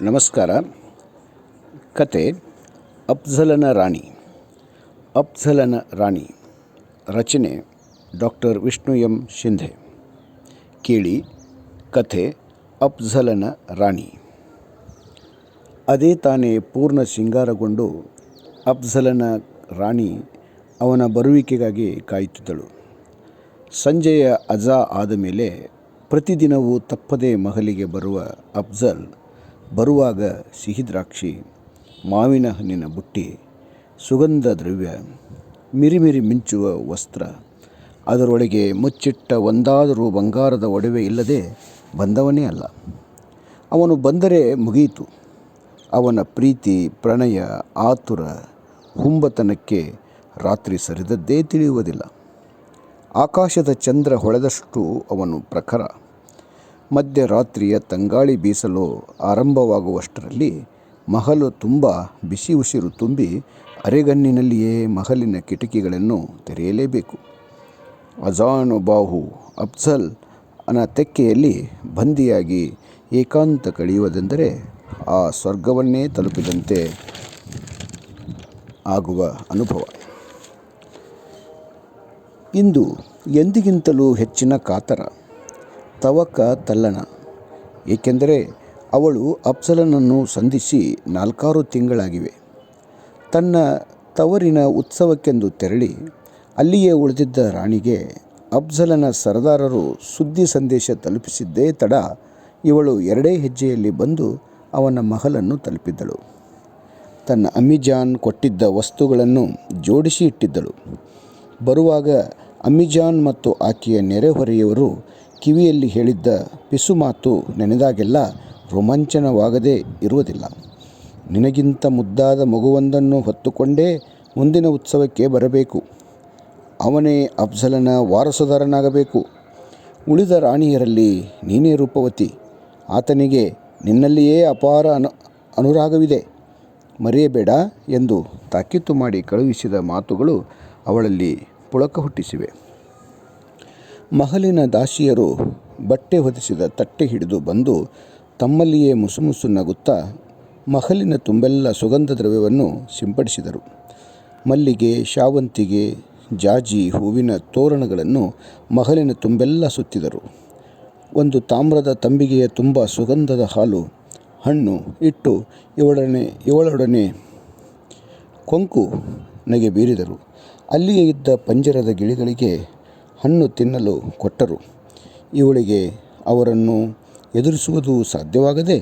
ನಮಸ್ಕಾರ. ಕತೆ ಅಫ್ಜಲನ ರಾಣಿ. ಅಫ್ಜಲನ ರಾಣಿ. ರಚನೆ ಡಾಕ್ಟರ್ ವಿಷ್ಣು ಎಂ ಶಿಂಧೆ. ಕೇಳಿ ಕಥೆ ಅಫ್ಜಲನ ರಾಣಿ. ಅದೇ ತಾನೇ ಪೂರ್ಣ ಶೃಂಗಾರಗೊಂಡು ಅಫ್ಜಲನ ರಾಣಿ ಅವನ ಬರುವಿಕೆಗಾಗಿ ಕಾಯುತ್ತಿದ್ದಳು. ಸಂಜೆಯ ಅಜಾ ಆದ ಮೇಲೆ ಪ್ರತಿದಿನವೂ ತಪ್ಪದೇ ಮಹಲಿಗೆ ಬರುವ ಅಫ್ಜಲ್ ಬರುವಾಗ ಸಿಹಿ ದ್ರಾಕ್ಷಿ, ಮಾವಿನ ಹಣ್ಣಿನ ಬುಟ್ಟಿ, ಸುಗಂಧ ದ್ರವ್ಯ, ಮಿರಿಮಿರಿ ಮಿಂಚುವ ವಸ್ತ್ರ, ಅದರೊಳಗೆ ಮುಚ್ಚಿಟ್ಟ ಒಂದಾದರೂ ಬಂಗಾರದ ಒಡವೆ ಇಲ್ಲದೆ ಬಂದವನೇ ಅಲ್ಲ. ಅವನು ಬಂದರೆ ಮುಗಿಯಿತು. ಅವನ ಪ್ರೀತಿ, ಪ್ರಣಯ, ಆತುರ, ಹುಂಬತನಕ್ಕೆ ರಾತ್ರಿ ಸರಿದದ್ದೇ ತಿಳಿಯುವುದಿಲ್ಲ. ಆಕಾಶದ ಚಂದ್ರ ಹೊಳೆದಷ್ಟು ಅವನು ಪ್ರಖರ. ಮಧ್ಯರಾತ್ರಿಯ ತಂಗಾಳಿ ಬೀಸಲು ಆರಂಭವಾಗುವಷ್ಟರಲ್ಲಿ ಮಹಲು ತುಂಬ ಬಿಸಿ ಉಸಿರು ತುಂಬಿ ಅರೆಗಣ್ಣಿನಲ್ಲಿಯೇ ಮಹಲಿನ ಕಿಟಕಿಗಳನ್ನು ತೆರೆಯಲೇಬೇಕು. ಅಜಾನುಬಾಹು ಅಫ್ಜಲ್ ತೆಕ್ಕೆಯಲ್ಲಿ ಬಂದಿಯಾಗಿ ಏಕಾಂತ ಕಳೆಯುವುದೆಂದರೆ ಆ ಸ್ವರ್ಗವನ್ನೇ ತಲುಪಿದಂತೆ ಆಗುವ ಅನುಭವ. ಇಂದು ಎಂದಿಗಿಂತಲೂ ಹೆಚ್ಚಿನ ಕಾತರ, ತವಕ, ತಲ್ಲಣ. ಏಕೆಂದರೆ ಅವಳು ಅಫ್ಜಲನನ್ನು ಸಂಧಿಸಿ 4 ತಿಂಗಳಾಗಿವೆ. ತನ್ನ ತವರಿನ ಉತ್ಸವಕ್ಕೆಂದು ತೆರಳಿ ಅಲ್ಲಿಯೇ ಉಳಿದಿದ್ದ ರಾಣಿಗೆ ಅಫ್ಜಲನ ಸರದಾರರು ಸುದ್ದಿ ಸಂದೇಶ ತಲುಪಿಸಿದ್ದೇ ತಡ. ಇವಳು 2 ಹೆಜ್ಜೆಯಲ್ಲಿ ಬಂದು ಅವನ ಮಹಲನ್ನು ತಲುಪಿದ್ದಳು. ತನ್ನ ಅಮ್ಮಿಜಾನ್ ಕೊಟ್ಟಿದ್ದ ವಸ್ತುಗಳನ್ನು ಜೋಡಿಸಿ ಇಟ್ಟಿದ್ದಳು. ಬರುವಾಗ ಅಮ್ಮಿಜಾನ್ ಮತ್ತು ಆಕೆಯ ನೆರೆಹೊರೆಯವರು ಕಿವಿಯಲ್ಲಿ ಹೇಳಿದ್ದ ಪಿಸು ಮಾತು ನೆನೆದಾಗೆಲ್ಲ ರೋಮಾಂಚನವಾಗದೇ ಇರುವುದಿಲ್ಲ. ನಿನಗಿಂತ ಮುದ್ದಾದ ಮಗುವೊಂದನ್ನು ಹೊತ್ತುಕೊಂಡೇ ಮುಂದಿನ ಉತ್ಸವಕ್ಕೆ ಬರಬೇಕು. ಅವನೇ ಅಫ್ಜಲನ ವಾರಸುದಾರನಾಗಬೇಕು. ಉಳಿದ ರಾಣಿಯರಲ್ಲಿ ನೀನೇ ರೂಪವತಿ. ಆತನಿಗೆ ನಿನ್ನಲ್ಲಿಯೇ ಅಪಾರ ಅನುರಾಗವಿದೆ, ಮರೆಯಬೇಡ ಎಂದು ತಾಕೀತು ಮಾಡಿ ಕಳುಹಿಸಿದ ಮಾತುಗಳು ಅವಳಲ್ಲಿ ಪುಳಕ ಹುಟ್ಟಿಸಿವೆ. ಮಹಲಿನ ದಾಸಿಯರು ಬಟ್ಟೆ ಹೊದಿಸಿದ ತಟ್ಟೆ ಹಿಡಿದು ಬಂದು ತಮ್ಮಲ್ಲಿಯೇ ಮುಸುಮುಸು ನಗುತ್ತಾ ಮಹಲಿನ ತುಂಬೆಲ್ಲ ಸುಗಂಧ ದ್ರವ್ಯವನ್ನು ಸಿಂಪಡಿಸಿದರು. ಮಲ್ಲಿಗೆ, ಶಾವಂತಿಗೆ, ಜಾಜಿ ಹೂವಿನ ತೋರಣಗಳನ್ನು ಮಹಲಿನ ತುಂಬೆಲ್ಲ ಸುತ್ತಿದರು. ಒಂದು ತಾಮ್ರದ ತಂಬಿಗೆಯ ತುಂಬ ಸುಗಂಧದ ಹಾಲು, ಹಣ್ಣು ಇಟ್ಟು ಇವಳೊಡನೆ ಕೊಂಕು ನಗೆ ಬೀರಿದರು. ಅಲ್ಲಿಯೇ ಇದ್ದ ಪಂಜರದ ಗಿಳಿಗಳಿಗೆ ಹಣ್ಣು ತಿನ್ನಲು ಕೊಟ್ಟರು. ಇವಳಿಗೆ ಅವರನ್ನು ಎದುರಿಸುವುದು ಸಾಧ್ಯವಾಗದೆ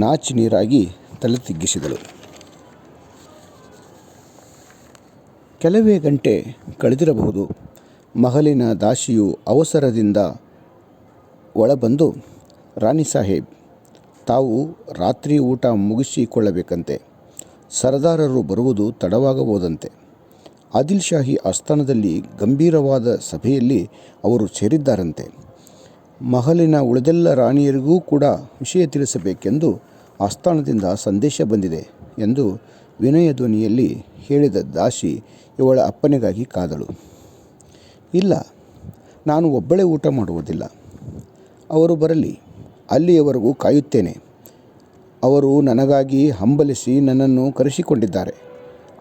ನಾಚಿ ನೀರಾಗಿ ತಲೆ ತಗ್ಗಿಸಿದಳು. ಕೆಲವೇ ಗಂಟೆ ಕಳೆದಿರಬಹುದು. ಮಹಲಿನ ದಾಸಿಯು ಅವಸರದಿಂದ ಒಳಬಂದು, ರಾಣಿ ಸಾಹೇಬ್, ತಾವು ರಾತ್ರಿ ಊಟ ಮುಗಿಸಿಕೊಳ್ಳಬೇಕಂತೆ. ಸರದಾರರು ಬರುವುದು ತಡವಾಗಬಹುದಂತೆ. ಆದಿಲ್ ಶಾಹಿ ಆಸ್ಥಾನದಲ್ಲಿ ಗಂಭೀರವಾದ ಸಭೆಯಲ್ಲಿ ಅವರು ಸೇರಿದ್ದಾರಂತೆ. ಮಹಲಿನ ಉಳಿದೆಲ್ಲ ರಾಣಿಯರಿಗೂ ಕೂಡ ವಿಷಯ ತಿಳಿಸಬೇಕೆಂದು ಆಸ್ಥಾನದಿಂದ ಸಂದೇಶ ಬಂದಿದೆ ಎಂದು ವಿನಯ ಧ್ವನಿಯಲ್ಲಿ ಹೇಳಿದ ದಾಸಿ ಇವಳ ಅಪ್ಪನೆಗಾಗಿ ಕಾದಳು. ಇಲ್ಲ, ನಾನು ಒಬ್ಬಳೇ ಊಟ ಮಾಡುವುದಿಲ್ಲ. ಅವರು ಬರಲಿ, ಅಲ್ಲಿಯವರೆಗೂ ಕಾಯುತ್ತೇನೆ. ಅವರು ನನಗಾಗಿ ಹಂಬಲಿಸಿ ನನ್ನನ್ನು ಕರೆಸಿಕೊಂಡಿದ್ದಾರೆ.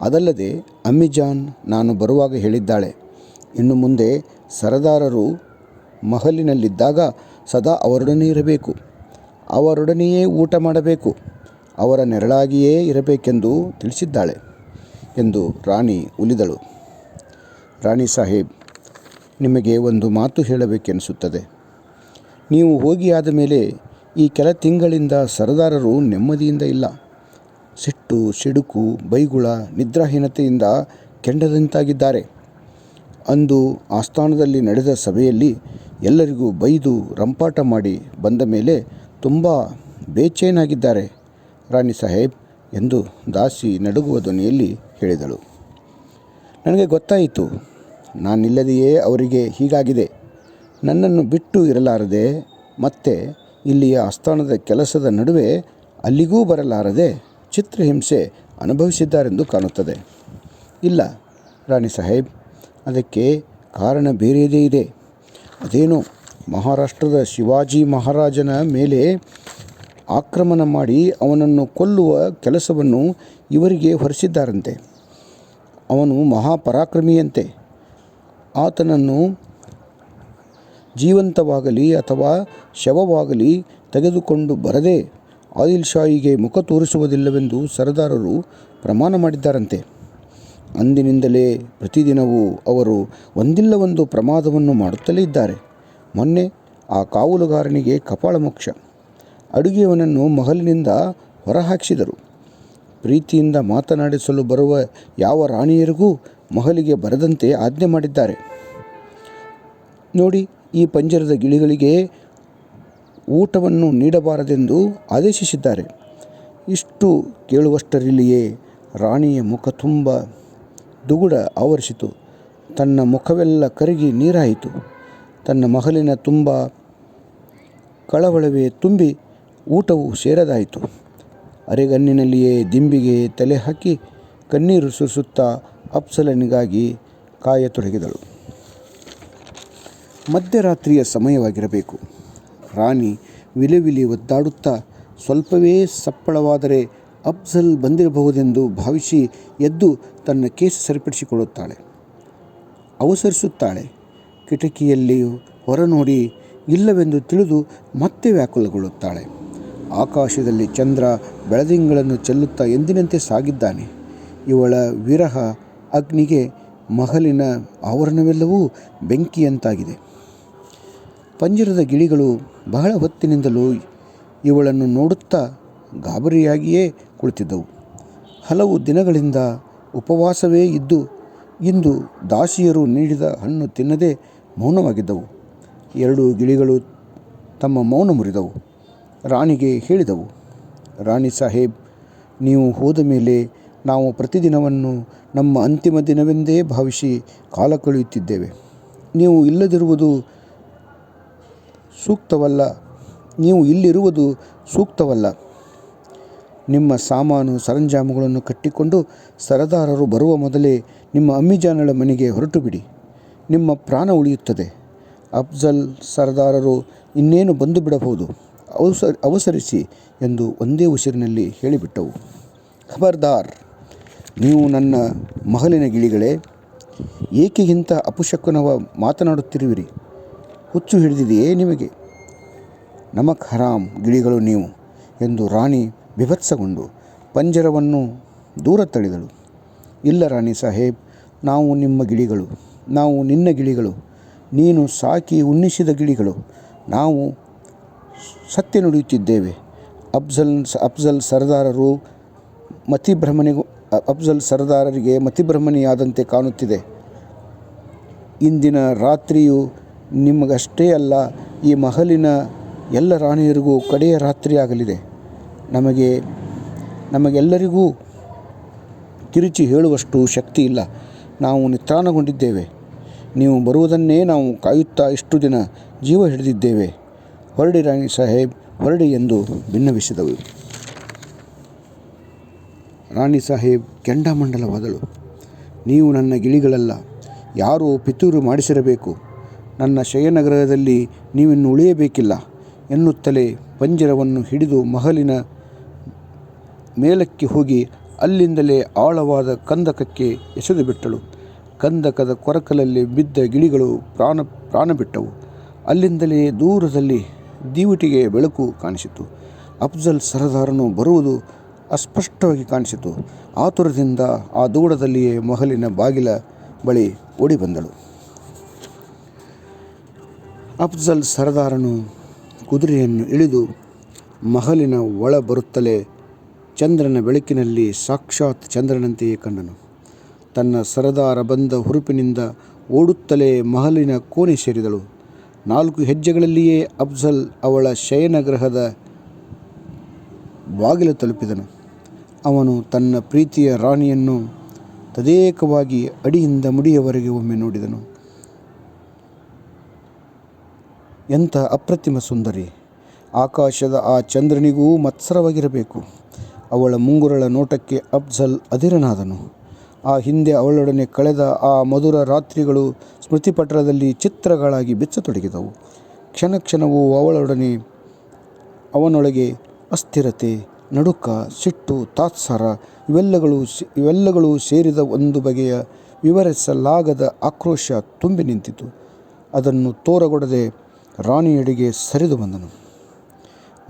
ಅದಲ್ಲದೆ ಅಮ್ಮಿಜಾನ್ ನಾನು ಬರುವಾಗ ಹೇಳಿದ್ದಾಳೆ, ಇನ್ನು ಮುಂದೆ ಸರದಾರರು ಮಹಲಿನಲ್ಲಿದ್ದಾಗ ಸದಾ ಅವರೊಡನೆ ಇರಬೇಕು, ಅವರೊಡನೆಯೇ ಊಟ ಮಾಡಬೇಕು, ಅವರ ನೆರಳಾಗಿಯೇ ಇರಬೇಕೆಂದು ತಿಳಿಸಿದ್ದಾಳೆ ಎಂದು ರಾಣಿ ಉಲಿದಳು. ರಾಣಿ ಸಾಹೇಬ್, ನಿಮಗೆ ಒಂದು ಮಾತು ಹೇಳಬೇಕೆನಿಸುತ್ತದೆ. ನೀವು ಹೋಗಿ ಆದ ಮೇಲೆ ಈ ಕೆಲ ತಿಂಗಳಿಂದ ಸರದಾರರು ನೆಮ್ಮದಿಯಿಂದ ಇಲ್ಲ. ಸಿಟ್ಟು, ಸಿಡುಕು, ಬೈಗುಳ, ನಿದ್ರಾಹೀನತೆಯಿಂದ ಕೆಂಡದಂತಾಗಿದ್ದಾರೆ. ಅಂದು ಆಸ್ಥಾನದಲ್ಲಿ ನಡೆದ ಸಭೆಯಲ್ಲಿ ಎಲ್ಲರಿಗೂ ಬೈದು ರಂಪಾಟ ಮಾಡಿ ಬಂದ ಮೇಲೆ ತುಂಬ ಬೇಚೇನಾಗಿದ್ದಾರೆ ರಾಣಿ ಸಾಹೇಬ್ ಎಂದು ದಾಸಿ ನಡುಗುವ ಧ್ವನಿಯಲ್ಲಿ ಹೇಳಿದಳು. ನನಗೆ ಗೊತ್ತಾಯಿತು. ನಾನಿಲ್ಲದೆಯೇ ಅವರಿಗೆ ಹೀಗಾಗಿದೆ. ನನ್ನನ್ನು ಬಿಟ್ಟು ಇರಲಾರದೆ ಮತ್ತೆ ಇಲ್ಲಿಯ ಆಸ್ಥಾನದ ಕೆಲಸದ ನಡುವೆ ಅಲ್ಲಿಗೂ ಬರಲಾರದೆ ಚಿತ್ರಹಿಂಸೆ ಅನುಭವಿಸಿದ್ದಾರೆಂದು ಕಾಣುತ್ತದೆ. ಇಲ್ಲ ರಾಣಿ ಸಾಹೇಬ್, ಅದಕ್ಕೆ ಕಾರಣ ಬೇರೆಯದೇ ಇದೆ. ಅದೇನೋ ಮಹಾರಾಷ್ಟ್ರದ ಶಿವಾಜಿ ಮಹಾರಾಜನ ಮೇಲೆ ಆಕ್ರಮಣ ಮಾಡಿ ಅವನನ್ನು ಕೊಲ್ಲುವ ಕೆಲಸವನ್ನು ಇವರಿಗೆ ಹೊರಿಸಿದ್ದಾರಂತೆ. ಅವನು ಮಹಾಪರಾಕ್ರಮಿಯಂತೆ. ಆತನನ್ನು ಜೀವಂತವಾಗಲಿ ಅಥವಾ ಶವವಾಗಲಿ ತೆಗೆದುಕೊಂಡು ಬರದೆ ಆದಿಲ್ ಶಾಹಿಗೆ ಮುಖ ತೋರಿಸುವುದಿಲ್ಲವೆಂದು ಸರದಾರರು ಪ್ರಮಾಣ ಮಾಡಿದ್ದಾರಂತೆ. ಅಂದಿನಿಂದಲೇ ಪ್ರತಿದಿನವೂ ಅವರು ಒಂದಿಲ್ಲ ಒಂದು ಪ್ರಮಾದವನ್ನು ಮಾಡುತ್ತಲೇ ಇದ್ದಾರೆ. ಮೊನ್ನೆ ಆ ಕಾವಲುಗಾರನಿಗೆ ಕಪಾಳಮೋಕ್ಷ. ಅಡುಗೆಯವನನ್ನು ಮಹಲಿನಿಂದ ಹೊರಹಾಕಿಸಿದರು. ಪ್ರೀತಿಯಿಂದ ಮಾತನಾಡಿಸಲು ಬರುವ ಯಾವ ರಾಣಿಯರಿಗೂ ಮಹಲಿಗೆ ಬರದಂತೆ ಆಜ್ಞೆ ಮಾಡಿದ್ದಾರೆ. ನೋಡಿ, ಈ ಪಂಜರದ ಗಿಳಿಗಳಿಗೆ ಊಟವನ್ನು ನೀಡಬಾರದೆಂದು ಆದೇಶಿಸಿದ್ದಾರೆ. ಇಷ್ಟು ಕೇಳುವಷ್ಟರಲ್ಲಿಯೇ ರಾಣಿಯ ಮುಖ ತುಂಬ ದುಗುಡ ಆವರಿಸಿತು. ತನ್ನ ಮುಖವೆಲ್ಲ ಕರಗಿ ನೀರಾಯಿತು. ತನ್ನ ಮಹಲಿನ ತುಂಬ ಕಳವಳವೇ ತುಂಬಿ ಊಟವು ಸೇರದಾಯಿತು. ಅರೆಗಣ್ಣಿನಲ್ಲಿಯೇ ದಿಂಬಿಗೆ ತಲೆ ಹಾಕಿ ಕಣ್ಣೀರು ಸುರಿಸುತ್ತಾ ಅಫ್ಜಲನಿಗಾಗಿ ಕಾಯತೊಡಗಿದಳು. ಮಧ್ಯರಾತ್ರಿಯ ಸಮಯವಾಗಿರಬೇಕು. ರಾಣಿ ವಿಲಿ ಒದ್ದಾಡುತ್ತಾ ಸ್ವಲ್ಪವೇ ಸಪ್ಪಳವಾದರೆ ಅಫ್ಜಲ್ ಬಂದಿರಬಹುದೆಂದು ಭಾವಿಸಿ ಎದ್ದು ತನ್ನ ಕೇಸ ಸರಿಪಡಿಸಿಕೊಳ್ಳುತ್ತಾಳೆ. ಅವಸರಿಸುತ್ತಾಳೆ. ಕಿಟಕಿಯಲ್ಲಿಯೂ ಹೊರ ನೋಡಿ ಇಲ್ಲವೆಂದು ತಿಳಿದು ಮತ್ತೆ ವ್ಯಾಕುಲಗೊಳ್ಳುತ್ತಾಳೆ. ಆಕಾಶದಲ್ಲಿ ಚಂದ್ರ ಬೆಳದಿಂಗಳನ್ನು ಚೆಲ್ಲುತ್ತಾ ಎಂದಿನಂತೆ ಸಾಗಿದ್ದಾನೆ. ಇವಳ ವಿರಹ ಅಗ್ನಿಗೆ ಮಹಲಿನ ಆವರಣವೆಲ್ಲವೂ ಬೆಂಕಿಯಂತಾಗಿದೆ. ಪಂಜರದ ಗಿಳಿಗಳು ಬಹಳ ಹೊತ್ತಿನಿಂದಲೂ ಇವಳನ್ನು ನೋಡುತ್ತಾ ಗಾಬರಿಯಾಗಿಯೇ ಕುಳಿತಿದ್ದವು. ಹಲವು ದಿನಗಳಿಂದ ಉಪವಾಸವೇ ಇದ್ದು ಇಂದು ದಾಸಿಯರು ನೀಡಿದ ಹಣ್ಣು ತಿನ್ನದೆ ಮೌನವಾಗಿದ್ದವು. 2 ಗಿಳಿಗಳು ತಮ್ಮ ಮೌನ ಮುರಿದವು. ರಾಣಿಗೆ ಹೇಳಿದವು, ರಾಣಿ ಸಾಹೇಬ್, ನೀವು ಹೋದ ಮೇಲೆ ನಾವು ಪ್ರತಿದಿನವನ್ನು ನಮ್ಮ ಅಂತಿಮ ದಿನವೆಂದೇ ಭಾವಿಸಿ ಕಾಲ ಕಳೆಯುತ್ತಿದ್ದೇವೆ. ನೀವು ಇಲ್ಲಿರುವುದು ಸೂಕ್ತವಲ್ಲ. ನಿಮ್ಮ ಸಾಮಾನು ಸರಂಜಾಮುಗಳನ್ನು ಕಟ್ಟಿಕೊಂಡು ಸರದಾರರು ಬರುವ ಮೊದಲೇ ನಿಮ್ಮ ಅಮ್ಮಿಜಾನಳ ಮನೆಗೆ ಹೊರಟು ಬಿಡಿ. ನಿಮ್ಮ ಪ್ರಾಣ ಉಳಿಯುತ್ತದೆ. ಅಫ್ಜಲ್ ಸರದಾರರು ಇನ್ನೇನು ಬಂದು ಬಿಡಬಹುದು. ಅವಸರಿಸಿ ಎಂದು ಒಂದೇ ಉಸಿರಿನಲ್ಲಿ ಹೇಳಿಬಿಟ್ಟವು. ಖಬರ್ದಾರ್, ನೀವು ನನ್ನ ಮಹಲಿನ ಗಿಳಿಗಳೇ, ಏಕೆ ಇಂಥ ಅಪಶಕುನವ ಮಾತನಾಡುತ್ತಿರುವಿರಿ? ಹುಚ್ಚು ಹಿಡಿದಿದೆಯೇ ನಿಮಗೆ? ನಮಕ್ ಹರಾಮ್ ಗಿಳಿಗಳು ನೀವು ಎಂದು ರಾಣಿ ಬಿಭತ್ಸಗೊಂಡು ಪಂಜರವನ್ನು ದೂರ ತಳ್ಳಿದಳು. ಇಲ್ಲ ರಾಣಿ ಸಾಹೇಬ್, ನಾವು ನಿಮ್ಮ ಗಿಳಿಗಳು, ನಾವು ನಿನ್ನ ಗಿಳಿಗಳು, ನೀನು ಸಾಕಿ ಉಣ್ಣಿಸಿದ ಗಿಳಿಗಳು. ನಾವು ಸತ್ಯ ನುಡಿಯುತ್ತಿದ್ದೇವೆ. ಅಫ್ಜಲ್ ಸರದಾರರಿಗೆ ಮತಿಭ್ರಮಣೆಯಾದಂತೆ ಕಾಣುತ್ತಿದೆ. ಇಂದಿನ ರಾತ್ರಿಯು ನಿಮಗಷ್ಟೇ ಅಲ್ಲ, ಈ ಮಹಲಿನ ಎಲ್ಲ ರಾಣಿಯರಿಗೂ ಕಡೆಯ ರಾತ್ರಿಯಾಗಲಿದೆ. ನಮಗೆಲ್ಲರಿಗೂ ತಿರುಚಿ ಹೇಳುವಷ್ಟು ಶಕ್ತಿ ಇಲ್ಲ. ನಾವು ನಿತ್ರಾಣಗೊಂಡಿದ್ದೇವೆ. ನೀವು ಬರುವುದನ್ನೇ ನಾವು ಕಾಯುತ್ತಾ ಇಷ್ಟು ದಿನ ಜೀವ ಹಿಡಿದಿದ್ದೇವೆ. ಹೊರಡಿ ರಾಣಿ ಸಾಹೇಬ್, ಹೊರಡಿ ಎಂದು ಭಿನ್ನವಿಸಿದವು. ರಾಣಿ ಸಾಹೇಬ್ ಕೆಂಡಾಮಂಡಲವಾದಳು. ನೀವು ನನ್ನ ಗಿಳಿಗಳಲ್ಲ, ಯಾರೋ ಪಿತೂರು ಮಾಡಿಸಿರಬೇಕು. ನನ್ನ ಶಯನಗೃಹದಲ್ಲಿ ನೀವಿನ್ನು ಉಳಿಯಬೇಕಿಲ್ಲ ಎನ್ನುತ್ತಲೇ ಪಂಜರವನ್ನು ಹಿಡಿದು ಮಹಲಿನ ಮೇಲಕ್ಕೆ ಹೋಗಿ ಅಲ್ಲಿಂದಲೇ ಆಳವಾದ ಕಂದಕಕ್ಕೆ ಎಸೆದು ಬಿಟ್ಟಳು. ಕಂದಕದ ಕೊರಕಲಲ್ಲಿ ಬಿದ್ದ ಗಿಳಿಗಳು ಪ್ರಾಣ ಬಿಟ್ಟವು. ಅಲ್ಲಿಂದಲೇ ದೂರದಲ್ಲಿ ದೀವಟಿಗೆ ಬೆಳಕು ಕಾಣಿಸಿತು. ಅಫ್ಜಲ್ ಸರದಾರನು ಬರುವುದು ಅಸ್ಪಷ್ಟವಾಗಿ ಕಾಣಿಸಿತು. ಆತುರದಿಂದ ಆ ದೂಡದಲ್ಲಿಯೇ ಮಹಲಿನ ಬಾಗಿಲ ಬಳಿ ಓಡಿ ಬಂದಳು. ಅಫ್ಜಲ್ ಸರದಾರನು ಕುದುರೆಯನ್ನು ಇಳಿದು ಮಹಲಿನ ಒಳ ಬರುತ್ತಲೇ ಚಂದ್ರನ ಬೆಳಕಿನಲ್ಲಿ ಸಾಕ್ಷಾತ್ ಚಂದ್ರನಂತೆಯೇ ಕಂಡನು. ತನ್ನ ಸರದಾರ ಬಂದ ಹುರುಪಿನಿಂದ ಓಡುತ್ತಲೇ ಮಹಲಿನ ಕೋಣೆ ಸೇರಿದಳು. 4 ಹೆಜ್ಜೆಗಳಲ್ಲಿಯೇ ಅಫ್ಜಲ್ ಅವಳ ಶಯನಗೃಹದ ಬಾಗಿಲು ತಲುಪಿದನು. ಅವನು ತನ್ನ ಪ್ರೀತಿಯ ರಾಣಿಯನ್ನು ತದೇಕವಾಗಿ ಅಡಿಯಿಂದ ಮುಡಿಯವರೆಗೆ ಒಮ್ಮೆ ನೋಡಿದನು. ಎಂಥ ಅಪ್ರತಿಮ ಸುಂದರಿ! ಆಕಾಶದ ಆ ಚಂದ್ರನಿಗೂ ಮತ್ಸರವಾಗಿರಬೇಕು. ಅವಳ ಮುಂಗುರಳ ನೋಟಕ್ಕೆ ಅಫ್ಜಲ್ ಅಧೀರನಾದನು. ಆ ಹಿಂದೆ ಅವಳೊಡನೆ ಕಳೆದ ಆ ಮಧುರ ರಾತ್ರಿಗಳು ಸ್ಮೃತಿಪಟಲದಲ್ಲಿ ಚಿತ್ರಗಳಾಗಿ ಬಿಚ್ಚತೊಡಗಿದವು. ಕ್ಷಣ ಕ್ಷಣವೂ ಅವನೊಳಗೆ ಅಸ್ಥಿರತೆ, ನಡುಕ, ಸಿಟ್ಟು, ತಾತ್ಸಾರ ಇವೆಲ್ಲಗಳು ಸೇರಿದ ಒಂದು ಬಗೆಯ ವಿವರಿಸಲಾಗದ ಆಕ್ರೋಶ ತುಂಬಿ ನಿಂತಿತು. ಅದನ್ನು ತೋರಗೊಡದೆ ರಾಣಿಯೆಡೆಗೆ ಸರಿದು ಬಂದನು.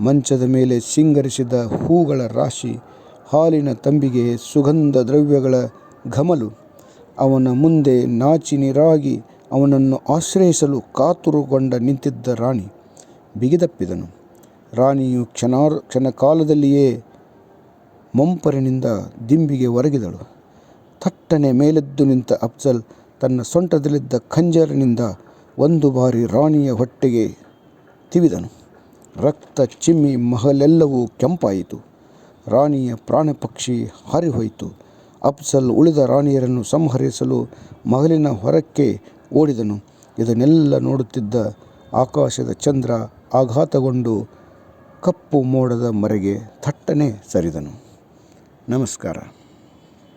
ಮಂಚದ ಮೇಲೆ ಸಿಂಗರಿಸಿದ ಹೂಗಳ ರಾಶಿ, ಹಾಲಿನ ತಂಬಿಗೆ, ಸುಗಂಧ ದ್ರವ್ಯಗಳ ಘಮಲು. ಅವನ ಮುಂದೆ ನಾಚಿ ನೀರಾಗಿ ಅವನನ್ನು ಆಶ್ರಯಿಸಲು ಕಾತುರಗೊಂಡ ನಿಂತಿದ್ದ ರಾಣಿ. ಬಿಗಿದಪ್ಪಿದನು. ರಾಣಿಯು ಕ್ಷಣಕಾಲದಲ್ಲಿಯೇ ಮೊಂಪರಿನಿಂದ ದಿಂಬಿಗೆ ಒರಗಿದಳು. ಥಟ್ಟನೆ ಮೇಲೆದ್ದು ನಿಂತ ಅಫ್ಜಲ್ ತನ್ನ ಸೊಂಟದಲ್ಲಿದ್ದ ಖಂಜರಿನಿಂದ ಒಂದು ಬಾರಿ ರಾಣಿಯ ಹೊಟ್ಟೆಗೆ ತಿವಿದನು. ರಕ್ತ ಚಿಮ್ಮಿ ಮಹಲೆಲ್ಲವೂ ಕೆಂಪಾಯಿತು. ರಾಣಿಯ ಪ್ರಾಣಪಕ್ಷಿ ಹಾರಿಹೋಯಿತು. ಅಫ್ಜಲ್ ಉಳಿದ ರಾಣಿಯರನ್ನು ಸಂಹರಿಸಲು ಮಹಲಿನ ಹೊರಕ್ಕೆ ಓಡಿದನು. ಇದನ್ನೆಲ್ಲ ನೋಡುತ್ತಿದ್ದ ಆಕಾಶದ ಚಂದ್ರ ಆಘಾತಗೊಂಡು ಕಪ್ಪು ಮೋಡದ ಮರೆಗೆ ಥಟ್ಟನೆ ಸರಿದನು. ನಮಸ್ಕಾರ.